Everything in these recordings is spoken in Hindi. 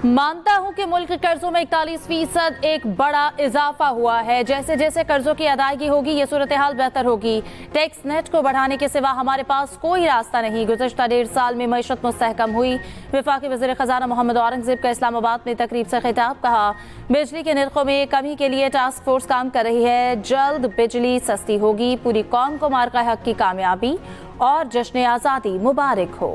मानता हूं कि मुल्क के कर्जों में 41% एक बड़ा इजाफा हुआ है। जैसे जैसे कर्जों की अदायगी होगी ये सूरत हाल बेहतर होगी। टैक्स नेट को बढ़ाने के सिवा हमारे पास कोई रास्ता नहीं। गुज़श्ता 1.5 साल में मईशत मुस्तहकम हुई। वफाकी वज़ीर ख़ज़ाना मोहम्मद औरंगज़ेब का इस्लामाबाद में तकरीब से खिताब। कहा, बिजली के निर्खों में कमी के लिए टास्क फोर्स काम कर रही है। जल्द बिजली सस्ती होगी। पूरी कौम को मार्का हक की कामयाबी और जश्न आज़ादी मुबारक हो।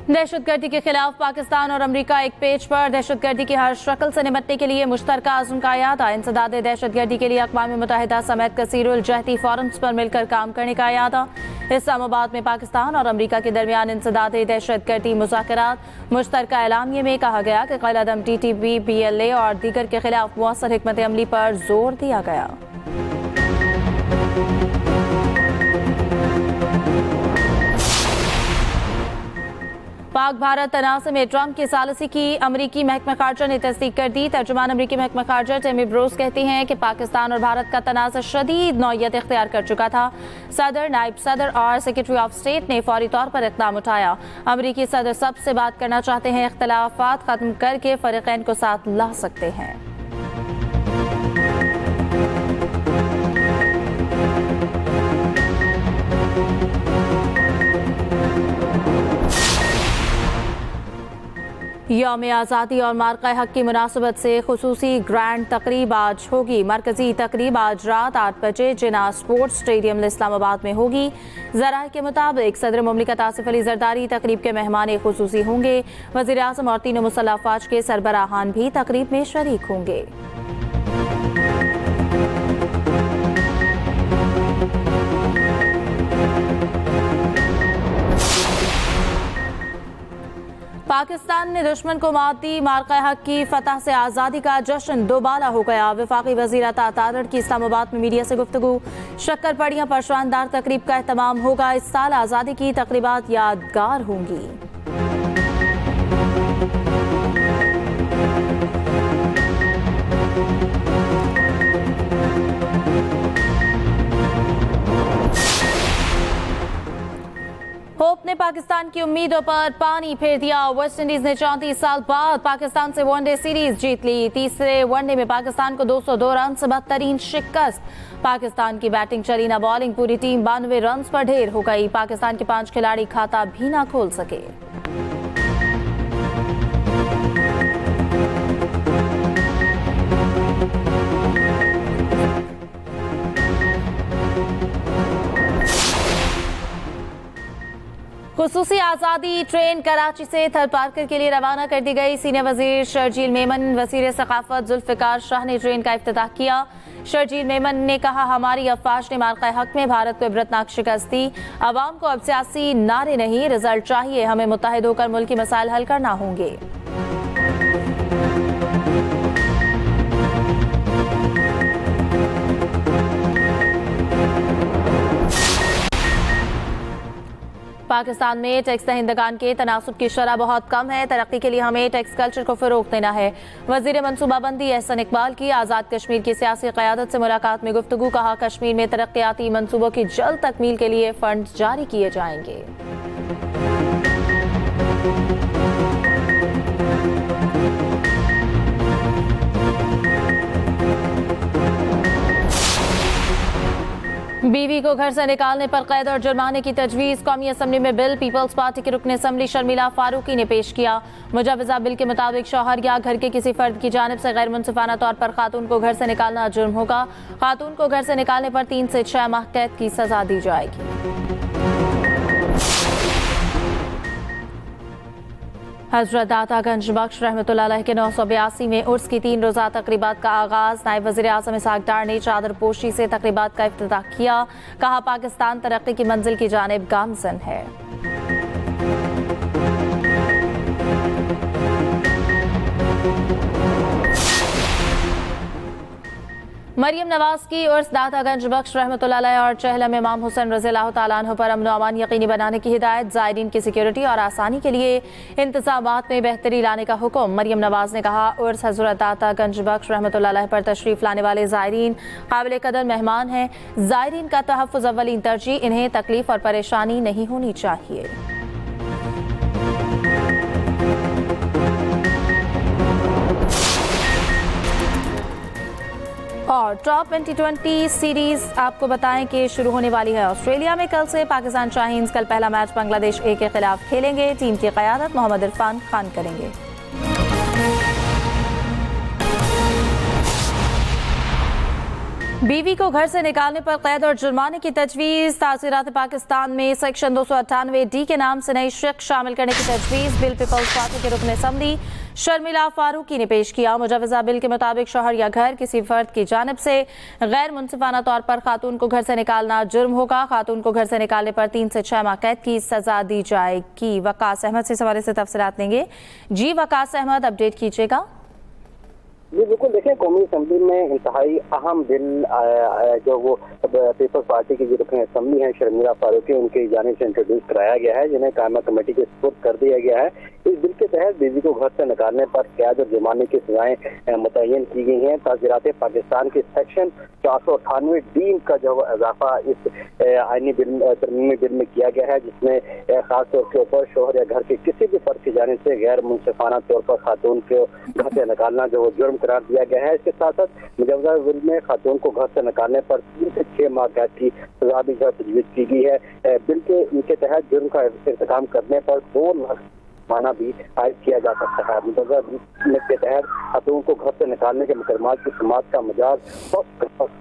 दहशतगर्दी के खिलाफ पाकिस्तान और अमरीका एक पेज पर। दहशतगर्दी की हर शक्ल से निपटने के लिए मुश्तरका आज़म का यादा। इंसदाद दहशतगर्दी के लिए अक़वाम मुत्तहिदा समेत कसीरुल जहती फोरम्स पर मिलकर काम करने का यादा। इस्लामाबाद में पाकिस्तान और अमरीका के दरमियान इंसदाद दहशतगर्दी मुज़ाकरात। मुश्तरका एलामिये में कहा गया कि क़लअदम TTP, PLA और दीगर के खिलाफ मुअस्सर हिकमत अमली पर जोर दिया गया। पाक भारत तनाज़ में ट्रंप की सालसी की अमरीकी महकमा खारजा ने तस्दीक कर दी। तर्जुमान अमरीकी महकमा खारजा टेमी ब्रोस कहती हैं कि पाकिस्तान और भारत का तनाज़ शदीद नौयत इख्तियार कर चुका था। सदर, नायब सदर और सेक्रेटरी ऑफ स्टेट ने फौरी तौर पर इक़दाम उठाया। अमरीकी सदर सबसे बात करना चाहते हैं। इख्तिलाफ़ात खत्म करके फ़रीक़ैन को साथ ला सकते हैं। यौम आज़ादी और मार्का हक की मुनासबत से खुसूसी ग्रैंड तकरीब आज होगी। मरकजी तकरीब आज रात 8 बजे जिना स्पोर्ट्स स्टेडियम इस्लामाबाद में होगी। ज़राए के मुताबिक सदर मुमलिकत आसिफ अली जरदारी तकरीब के मेहमान खुसूसी होंगे। वज़ीर आज़म और तीनों मुसल्लह अफ़वाज के सरबराहान भी तकरीब में शरीक होंगे। पाकिस्तान ने दुश्मन को मात दी। मार्का हक की फतह से आज़ादी का जश्न दोबाला हो गया। वफाकी वज़ीर अता तारड़ की इस्लामाबाद में मीडिया से गुफ्तगू। शक्कर-पड़ियां पर शानदार तकरीब का एहतमाम होगा। इस साल आज़ादी की तकरीबात यादगार होंगी। होप ने पाकिस्तान की उम्मीदों पर पानी फेर दिया। वेस्ट इंडीज ने 34 साल बाद पाकिस्तान से वनडे सीरीज जीत ली। तीसरे वनडे में पाकिस्तान को 202 रन से बदतरीन शिकस्त। पाकिस्तान की बैटिंग चली न बॉलिंग। पूरी टीम 92 रन पर ढेर हो गई। पाकिस्तान के 5 खिलाड़ी खाता भी ना खोल सके। खुसूसी आज़ादी ट्रेन कराची से थलपारकर के लिए रवाना कर दी गई। सीनियर वजीर शर्जील मेमन, वजीर सकाफत जुल्फ़िकार शाह ने ट्रेन का इफ्तिताह किया। शर्जील मेमन ने कहा, हमारी अफ़वाज ने मार्का हक में भारत को इबरतनाक शिकस्त दी। अवाम को अब सियासी नारे नहीं, रिजल्ट चाहिए। हमें मुत्तहिद होकर मुल्की मसाइल हल करना होंगे। पाकिस्तान में टैक्स दहिंदगान के तनासुब की शरह बहुत कम है। तरक्की के लिए हमें टैक्स कल्चर को फ़रोग़ देना है। वज़ीर मनसूबाबंदी एहसन इकबाल की आज़ाद कश्मीर की सियासी क़यादत से मुलाकात में गुफ्तगू। कहा, कश्मीर में तरक्याती मनसूबों की जल्द तकमील के लिए फंड जारी किए जाएंगे। बीवी को घर से निकालने पर कैद और जुर्माने की तजवीज़। कौमी असम्बली में बिल पीपल्स पार्टी के रुकन असम्बली शर्मिला फारूकी ने पेश किया। मुजवज़ा बिल के मुताबिक शौहर या घर के किसी फर्द की जानिब से गैर मुनसिफाना तौर पर खातून को घर से निकालना जुर्म होगा। खातून को घर से निकालने पर 3 से 6 माह कैद की सजा दी जाएगी। हजरत दाता गंज बख्श रहमतुल्लाह अलैह के 982 में उर्स की 3 रोज़ा तकरीबात का आगाज़। नायब वज़ीर आज़म इसहाक़ डार ने चादर पोशी से तकरीबात का इफ्तिताह किया। कहा, पाकिस्तान तरक्की की मंजिल की जानिब गामज़न है। मरियम नवाज की उर्स दातागंज बख्श रहमतुल्लाह अलैह और चहलम इमाम हुसैन रज़ियल्लाहु तआला अन्हु पर अमन व अमान यकीनी बनाने की हिदायत। ज़ायरीन की सिक्योरिटी और आसानी के लिए इंतज़ामात में बेहतरी लाने का हुक्म। मरियम नवाज ने कहा, उर्स हज़रत दातागंज बख्श रहमतुल्लाह अलैह पर तशरीफ़ लाने वाले ज़ायरीन काबिल कदर मेहमान हैं। ज़ायरीन का तहफ़्फ़ुज़ अव्वलीन तरजीह, इन्हें तकलीफ और परेशानी नहीं होनी चाहिए। और टॉप 2020 सीरीज आपको बताएं कि शुरू होने वाली है ऑस्ट्रेलिया में कल से। पाकिस्तान शाहीन्स कल पहला मैच बांग्लादेश ए के खिलाफ खेलेंगे। टीम की क़यादत मोहम्मद इरफान खान करेंगे। बीवी को घर से निकालने पर कैद और जुर्माने की तजवीज़। तासीरात पाकिस्तान में सेक्शन 298D के नाम से नई शख्स शामिल करने की तजवीज़ बिल पीपल्स पार्टी के रुकन असम्बली शर्मिला फारूकी ने पेश किया। मुजवज़ा बिल के मुताबिक शौहर या घर किसी फर्द की जानिब से गैर मुनसिफाना तौर पर खातून को घर से निकालना जुर्म होगा। खातून को घर से निकालने पर 3 से 6 माह कैद की सजा दी जाएगी। वकास अहमद से इस हवाले से तफसीलात लेंगे। जी वकास अहमद, अपडेट कीजिएगा। जी बिल्कुल, देखिए कौमी असम्बली में इंतहाई अहम बिल जो वो पीपल्स पार्टी की जो रुकन असम्बली है शर्मिला फारूकी, उनकी जानिब से इंट्रोड्यूस कराया गया है, जिन्हें कायमा कमेटी के सुपुर्द कर दिया गया है। इस बिल के तहत बीवी को घर से निकालने पर कैद और जुर्माने की सजाएं मुतय्यन की गई हैं। ताज़ीरात पाकिस्तान के सेक्शन 498D का जो इजाफा इस आईनी बिल तरमीमी बिल में किया गया है, जिसमें खास तौर के ऊपर शोहर या घर के किसी भी फर्द की जानिब से गैर मुनसिफाना तौर पर खातून को घर से निकालना जो वो जुर्म करार दिया गया है। इसके साथ साथ मुजवज़ा बिल में खातून को घर से निकालने पर 3 से 6 माह कैद की सजा भी तजवीज़ की गई है। बिल के इनके तहत जुर्म का इर्तिकाब करने पर 2 लाख माना भी आयद किया जा सकता है। मुजवज़ा बिल के तहत खातून को घर से निकालने के मुकदमात की समाअत का मजाज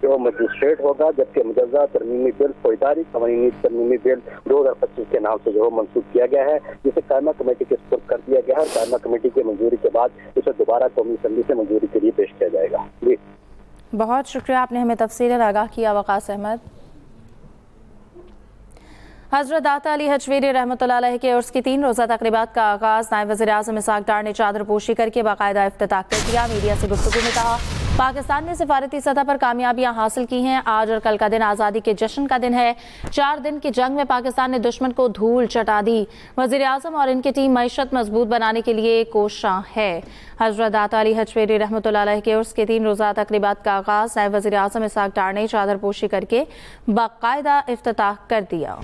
जो मजिस्ट्रेट होगा, जबकि मुजवज़ा तरमीमी बिल फौजदारी कानूनी तरमीमी बिल 2025 के नाम से जो मंसूब किया गया है, जिसे कायमा कमेटी के सुपुर्द कर दिया गया है और कायमा कमेटी की मंजूरी के बाद इसे दोबारा कौमी असम्बली से मंजूरी के लिए पेश किया जाएगा। जी बहुत शुक्रिया, आपने हमें तफसीलन आगाह किया वकास अहमद। हज़रत दाता अली हजवेरी रहमतुल्लाह अलैह के उर्स की 3 रोज़ा तकरीबात का आगाज़ नायब वज़ीर आज़म इसहाक़ डार ने चादर पोशी करके बाकायदा इफ्तिताह कर दिया। मीडिया से गुफ्तगू में कहा, पाकिस्तान ने सिफारती सतह पर कामयाबियां हासिल की हैं। आज और कल का दिन आज़ादी के जश्न का दिन है। 4 दिन की जंग में पाकिस्तान ने दुश्मन को धूल चटा दी। वज़ीर आज़म और इनकी टीम मईशत मजबूत बनाने के लिए कोशां है। हज़रत दाता अली हजवेरी रहमतुल्लाह अलैह के उर्स के 3 रोज़ा तकरीबात का आगाज़ नायब वज़ीर आज़म इसहाक़ डार ने चादर पोशी करके बाकायदा इफ्तिताह कर दिया।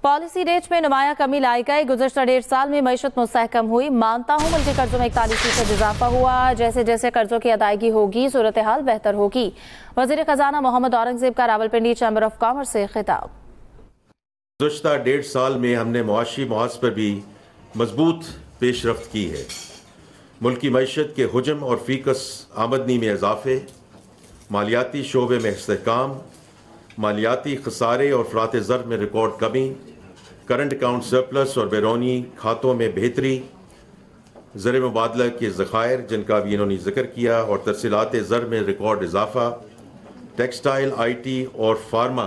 पॉलिसी रेट में नुमाया कमी लाई गई। गुज़श्ता 1.5 साल में मईशत मुस्तहकम हुई। मानता हूँ मुल्की कर्जों में 41% इजाफा हुआ। जैसे जैसे कर्जों की अदायगी होगी सूरत हाल बेहतर होगी। वज़ीर खजाना मोहम्मद औरंगजेब का रावलपिंडी चैम्बर ऑफ कॉमर्स से खिताब। गुज़श्ता 1.5 साल में हमने मुआशी मुआज पर भी मजबूत पेशरफ्त की है। मुल्की मईशत के हुजम और फीकस आमदनी में इजाफे, मालियाती शोबे में इस्तेहकाम, मालियाती खसारे और फ़रात ज़र में रिकॉर्ड कमी, करंट अकाउंट सरप्लस और बैरूनी खातों में बेहतरी, ज़र मुबादला के ज़खायर जिनका भी इन्होंने जिक्र किया और तरसीलात ज़र में रिकॉर्ड इजाफा, टेक्सटाइल, IT और फार्मा,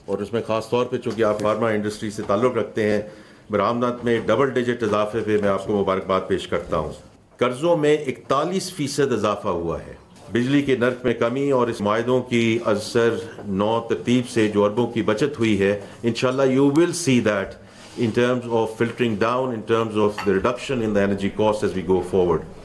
और उसमें ख़ास तौर पे चूँकि आप फार्मा इंडस्ट्री से ताल्लुक़ रखते हैं, बरामदात में डबल डिजिट इजाफे पे मैं आपको मुबारकबाद पेश करता हूँ। कर्ज़ों में 41% इजाफा हुआ है। बिजली के नर्क में कमी और इस मुआहदों की असर नौ तरतीब से जो अरबों की बचत हुई है, इंशाल्लाह you will see that in terms of filtering down, in terms of the reduction in the energy cost as we go forward.